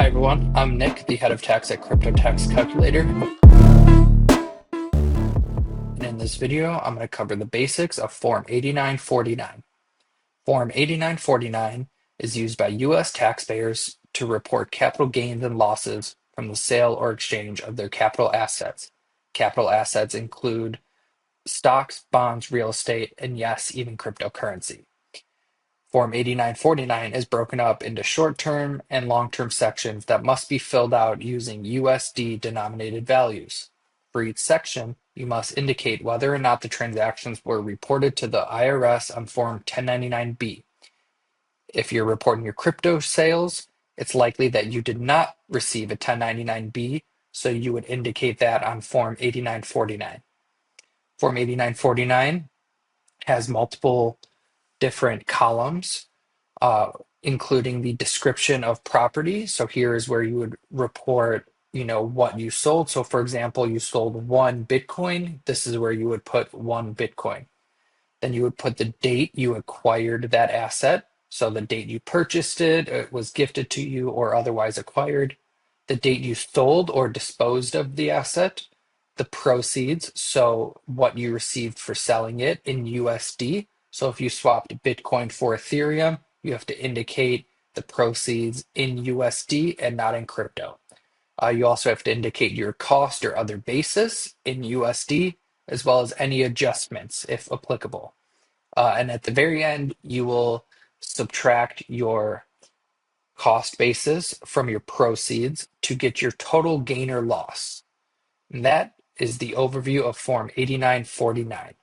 everyone, I'm Nick, the head of tax at Crypto Tax Calculator. And in this video, I'm going to cover the basics of Form 8949. Form 8949 is used by U.S. taxpayers to report capital gains and losses from the sale or exchange of their capital assets. Capital assets include stocks, bonds, real estate, and yes, even cryptocurrency. Form 8949 is broken up into short-term and long-term sections that must be filled out using USD denominated values. For each section, you must indicate whether or not the transactions were reported to the IRS on Form 1099-B. If you're reporting your crypto sales, it's likely that you did not receive a 1099-B, so you would indicate that on Form 8949. Form 8949 has multiple different columns, uh, including the description of property. So here is where you would report, what you sold. So for example, you sold 1 Bitcoin. This is where you would put 1 Bitcoin. Then you would put the date you acquired that asset. So the date you purchased it, it was gifted to you or otherwise acquired. The date you sold or disposed of the asset. The proceeds, so what you received for selling it in USD. So if you swapped Bitcoin for Ethereum, you have to indicate the proceeds in USD and not in crypto. You also have to indicate your cost or other basis in USD, as well as any adjustments if applicable. And at the very end, you will subtract your cost basis from your proceeds to get your total gain or loss. And that is the overview of Form 8949.